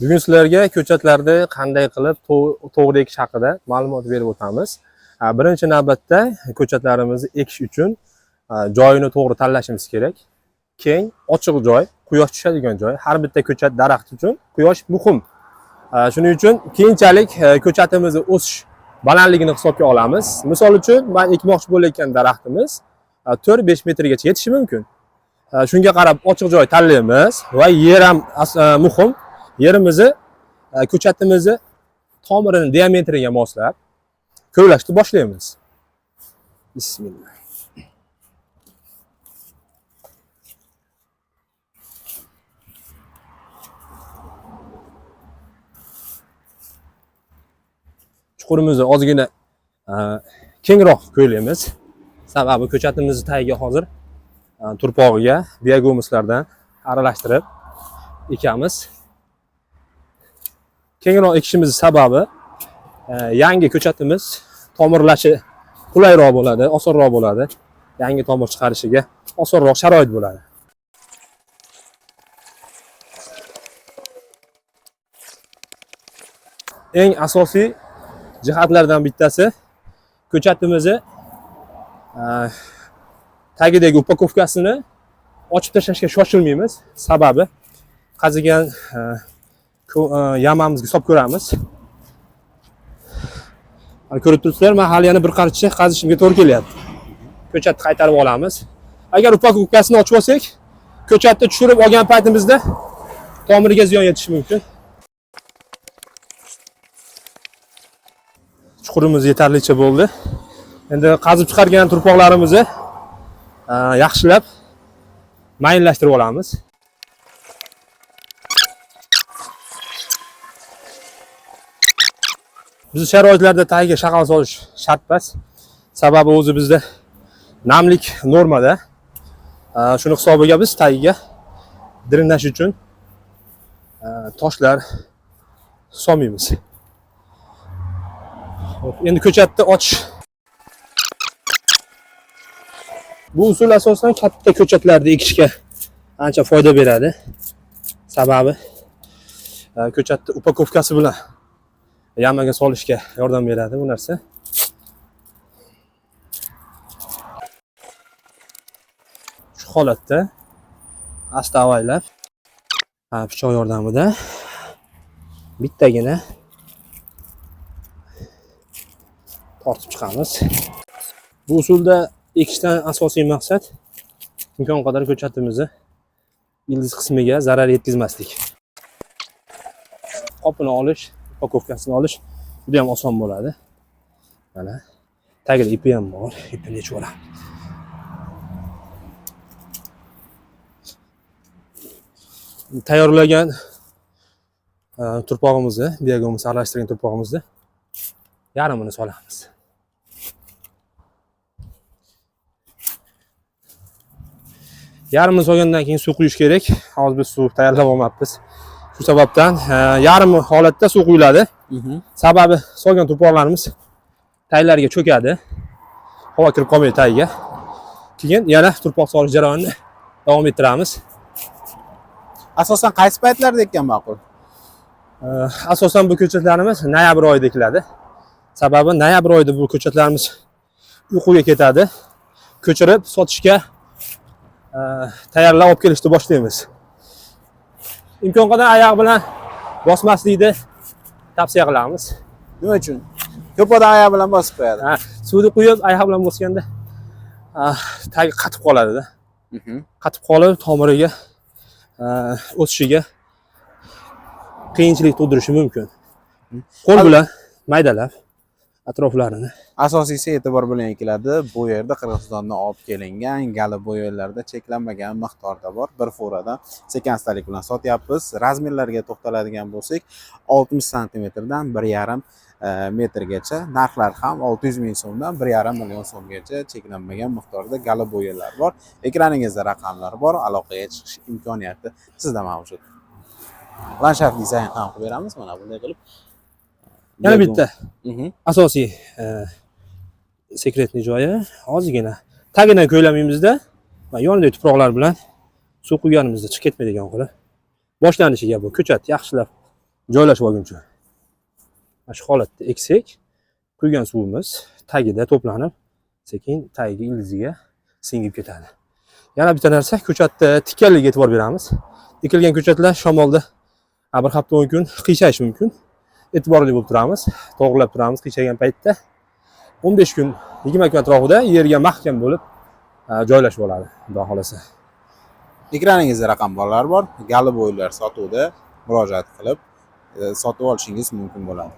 Bugun sizlarga ko'chatlarni qanday qilib to'g'ri ekish haqida ma'lumot berib o'tamiz. Birinchi navbatda ko'chatlarimizni ekish uchun joyini to'g'ri tanlashimiz kerak. Keng, ochiq joy, quyosh tushadigan joy. Har bitta ko'chat daraxt uchun quyosh muhim. Shuning uchun keyinchalik ko'chatimizni o'sish balandligini hisobga olamiz. Misol uchun, men ekmoqchi bo'layotgan daraxtimiz 4-5 metrgacha yetishi mumkin. Shunga qarab ochiq joy tanlaymiz va yer ham muhim. Yerimizni ko'chatimizni tomirining diametriga moslab kovlashni boshlaymiz. Bismillah. Chuqurimizni ozgina kengroq ko'ylaymiz. Sababi ko'chatimizni tagiga hozir turpog'iga biogomuslardan aralashtirib ekamiz. Kengroq ekishimiz sababi yangi ko'chatimiz tomirlashi qulayroq bo'ladi, osonroq bo'ladi. Yangi tomir chiqarishiga osonroq sharoit bo'ladi. Eng asosiy jihatlardan bittasi ko'chatimizni tagidagi upakovkasini ochib tashlashga shoshilmaymiz. Sababi qazigan yamamizga solib ko'ramiz. Ko'rib turibsizlar, men hali yana bir qaricha qazishimga to'g'ri kelyapti. Ko'chatni qaytarib olamiz. Agar upakovkasini ochib olsak, ko'chatni tushirib olgan paytimizda tomiriga ziyon yetishi mumkin. Chuqurimiz yetarlicha bo'ldi. Endi qazib chiqargan turpoqlarimizni yaxshilab mayinlashtirib olamiz. Biz sharoitlarda tagiga shag'al solish shart emas. Sababi o'zi bizda namlik normada. Shuni hisobiga biz tagiga drenaj uchun toshlar solmaymiz. Endi ko'chatni ochish. Bu usul asosan katta ko'chatlarni ekishga ancha foyda beradi. Sababi ko'chatni upakovkasi bilan yamaga solishga yordam beradi bu narsa. Shu holatda asta avaylab pichoq yordamida bittagina tortib chiqamiz. Bu usulda ekishdan asosiy maqsad imkon qadar ko'chatimizni ildiz qismiga zarar yetkazmaslik. Qopini olish, upakovkasini olish juda ham oson bo'ladi. Mana tagida ipi ham bor, ipini yechib olamiz. Tayyorlagan turpog'imizni, biogomus aralashtirgan turpog'imizni yarmini solamiz. Yarmini solgandan keyin suv quyish kerak. Hozir biz suv tayyorlab olmayapmiz. Shu sababdan yarim holatda suv quyiladi. Sababi solgan turpoqlarimiz taglarga cho'kadi. Havo kirib qolmaydi tagiga. Keyin yana turpoq solish jarayonini davom ettiramiz. Asosan qaysi paytlarda ekkan ma'qul? Asosan bu ko'chatlarimiz noyabr oyida ekiladi. Sababi noyabr oyida bu ko'chatlarimiz uyquga ketadi. Ko'chirib sotishga tayyorlab olib kelishni boshlaymiz. Imkon qadar oyoq bilan bosmaslikni tavsiya qilamiz. Nima uchun? Ko'p odam oyoq bilan bosib qo'yadi. Suvni quyib oyoq bilan bosganda tagi qatib qoladi-da. Qatib qolib tomiriga o'sishiga qiyinchilik tug'dirishi mumkin. Qo'l bilan maydalab atroflarini. Asosiysi e'tibor bilan ekiladi. Bu yerda Qirg'izistondan olib kelingan gala bo'yoqlarda cheklanmagan miqdorda bor. Bir foradan sekanstalik bilan sotyapmiz. Razmerlarga to'xtaladigan bo'lsak, 60 sm dan 1,5 metrgacha, narxlar ham 600 ming so'mdan 1,5 million so'mgacha cheklanmagan miqdorda gala bo'yoqlar bor. Ekraningizda raqamlar bor. Aloqaga chiqish imkoniyati sizda mavjud. Landshaft dizayn ham qilib beramiz mana bunday qilib. Yana bitta asosiy sekretli joyi ozgina tagidan ko'ylamaymizda va yonidagi tuproqlar bilan suv quyganimizda chiqib ketmaydigan qilib boshlanishiga bu ko'chat yaxshilab joylashib olguncha. Mana shu holatda eksak, quygan suvimiz tagida to'planib, sekin tagiga ildiziga singib ketadi. Yana bitta narsa, ko'chatda tikanligiga e'tibor beramiz. Ekilgan ko'chatlar shamolda bir hafta 10 kun qiychayishi mumkin. E'tiborli bo'lib turamiz, to'g'rilab turamiz qiychagan paytda. 15 kun 20 kun atrofida yerga mahkam bo'lib joylashib oladi, xudo xolasa. Ekraningizda raqamlar bor. Galiboylar sotuvda murojaat qilib sotib olishingiz mumkin bo'ladi.